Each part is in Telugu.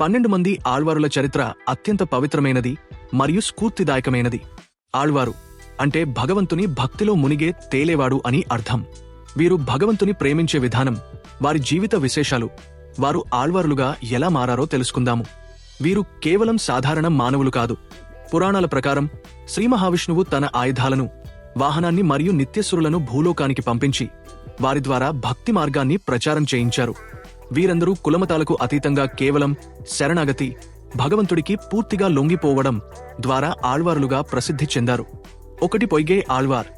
12 మంది ఆళ్వారుల చరిత్ర అత్యంత పవిత్రమైనది మరియు స్ఫూర్తిదాయకమైనది. ఆళ్వారు అంటే భగవంతుని భక్తిలో మునిగే తేలేవాడు అని అర్థం. వీరు భగవంతుని ప్రేమించే విధానం, వారి జీవిత విశేషాలు, వారు ఆళ్వారులుగా ఎలా మారారో తెలుసుకుందాము. వీరు కేవలం సాధారణ మానవులు కాదు. పురాణాల ప్రకారం శ్రీ మహావిష్ణువు తన ఆయుధాలను, వాహనాన్ని మరియు నిత్యసురులను భూలోకానికి పంపించి వారి ద్వారా భక్తి మార్గాన్ని ప్రచారం చేయించారు. వీరందరూ కులమతాలకు అతీతంగా కేవలం శరణాగతి, భగవంతుడికి పూర్తిగా లొంగిపోవడం ద్వారా ఆళ్వారులుగా ప్రసిద్ధి చెందారు. ఒకటి పొయ్గే ఆళ్వార్.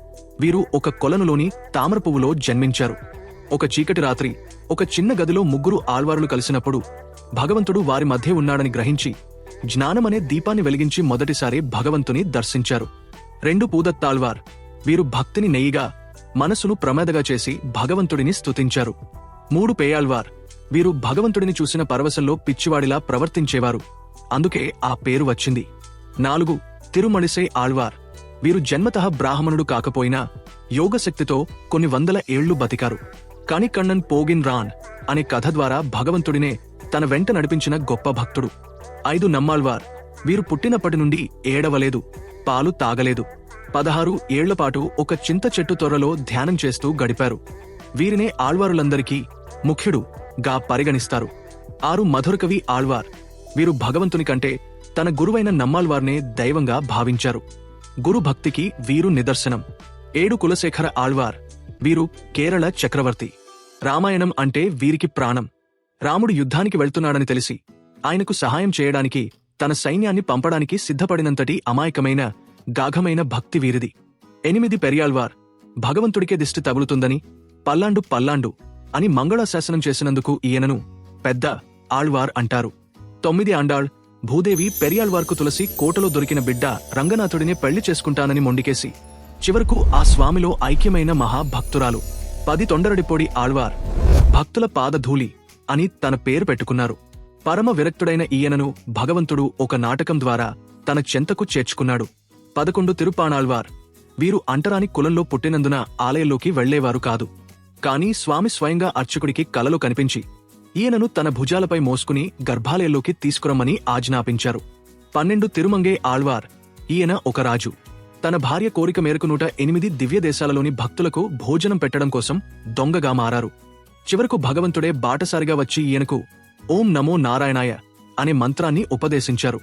వీరు ఒక కొలనులోని తామరపువ్వులో జన్మించారు. ఒక చీకటి రాత్రి ఒక చిన్న గదిలో ముగ్గురు ఆళ్వారులు కలిసినప్పుడు భగవంతుడు వారి మధ్య ఉన్నాడని గ్రహించి జ్ఞానమనే దీపాన్ని వెలిగించి మొదటిసారి భగవంతుని దర్శించారు. 2 పూదత్తాళ్వార్. వీరు భక్తిని నెయ్యిగా, మనసును ప్రమాదగా చేసి భగవంతుడిని స్తుతించారు. 3 పేయాళ్వార్. వీరు భగవంతుడిని చూసిన పరవశంలో పిచ్చివాడిలా ప్రవర్తించేవారు, అందుకే ఆ పేరు వచ్చింది. 4 తిరుమణిసై ఆళ్వార్. వీరు జన్మతః బ్రాహ్మణుడు కాకపోయినా యోగశక్తితో కొన్ని వందల ఏళ్లు బతికారు. కాని కണ്ണన్ పోగిన్ రాన్ అనే కథ ద్వారా భగవంతుడినే తన వెంట నడిపించిన గొప్ప భక్తుడు. 5 నమ్మాళ్వార్. వీరు పుట్టినప్పటి నుండి ఏడవలేదు, పాలు తాగలేదు. 16 ఏళ్లపాటు ఒక చింత చెట్టు తొర్రలో ధ్యానం చేస్తూ గడిపారు. వీరినే ఆళ్వారులందరికీ ముఖ్యుడు గా పరిగణిస్తారు. 6 మధురకవి ఆళ్వార్. వీరు భగవంతుని కంటే తన గురువైన నమ్మాళ్వార్నే దైవంగా భావించారు. గురు భక్తికి వీరు నిదర్శనం. 7 కులశేఖర ఆళ్వార్. వీరు కేరళ చక్రవర్తి. రామాయణం అంటే వీరికి ప్రాణం. రాముడు యుద్ధానికి వెళ్తున్నాడని తెలిసి ఆయనకు సహాయం చేయడానికి తన సైన్యాన్ని పంపడానికి సిద్ధపడినంతటి అమాయకమైన, గాఘమైన భక్తి వీరిది. 8 పెరియాళ్వార్. భగవంతుడికే దిష్టి తగులుతుందని పల్లాండు అని మంగళాశాసనం చేసినందుకు ఈయనను పెద్ద ఆళ్వార్ అంటారు. 9 ఆండాళ్. భూదేవి పెరియాళ్వార్కు తులసి కోటలో దొరికిన బిడ్డ రంగనాథుడినే పెళ్లి చేసుకుంటానని మొండికేసి చివరకు ఆ స్వామిలో ఐక్యమైన మహాభక్తురాలు. 10 తొండరడిపోడి ఆళ్వార్. భక్తుల పాదధూళి అని తన పేరు పెట్టుకున్నారు. పరమ విరక్తుడైన ఈయనను భగవంతుడు ఒక నాటకం ద్వారా తన చెంతకు చేర్చుకున్నాడు. 11 తిరుపాణాళ్వార్. వీరు అంటరాని కులంలో పుట్టినందున ఆలయంలోకి వెళ్లేవారు కాదు. కాని స్వామి స్వయంగా అర్చకుడికి కలలో కనిపించి ఈయనను తన భుజాలపై మోసుకుని గర్భాలయంలోకి తీసుకురమ్మని ఆజ్ఞాపించారు. 12 తిరుమంగై ఆళ్వార్. ఈయన ఒక రాజు. తన భార్య కోరిక మేరకు 108 దివ్య దేశాలలోని భక్తులకు భోజనం పెట్టడం కోసం దొంగగా మారారు. చివరకు భగవంతుడే బాటసారిగా వచ్చి ఈయనకు ఓం నమో నారాయణాయ అనే మంత్రాన్ని ఉపదేశించారు.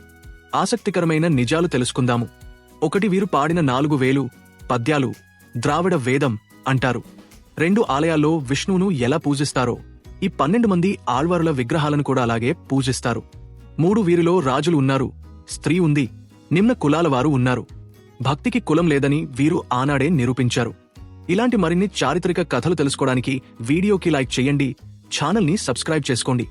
ఆసక్తికరమైన నిజాలు తెలుసుకుందాము. 1 వీరు పాడిన 4000 పద్యాలు ద్రావిడ వేదం అంటారు. 2 ఆలయాల్లో విష్ణువును ఎలా పూజిస్తారో ఈ 12 మంది ఆళ్వారుల విగ్రహాలను కూడా అలాగే పూజిస్తారు. 3 వీరిలో రాజులు ఉన్నారు, స్త్రీ ఉంది, నిమ్న కులాల వారు ఉన్నారు. భక్తికి కులం లేదని వీరు ఆనాడే నిరూపించారు. ఇలాంటి మరిన్ని చారిత్రక కథలు తెలుసుకోవడానికి వీడియోకి లైక్ చేయండి, ఛానల్ని సబ్స్క్రైబ్ చేసుకోండి.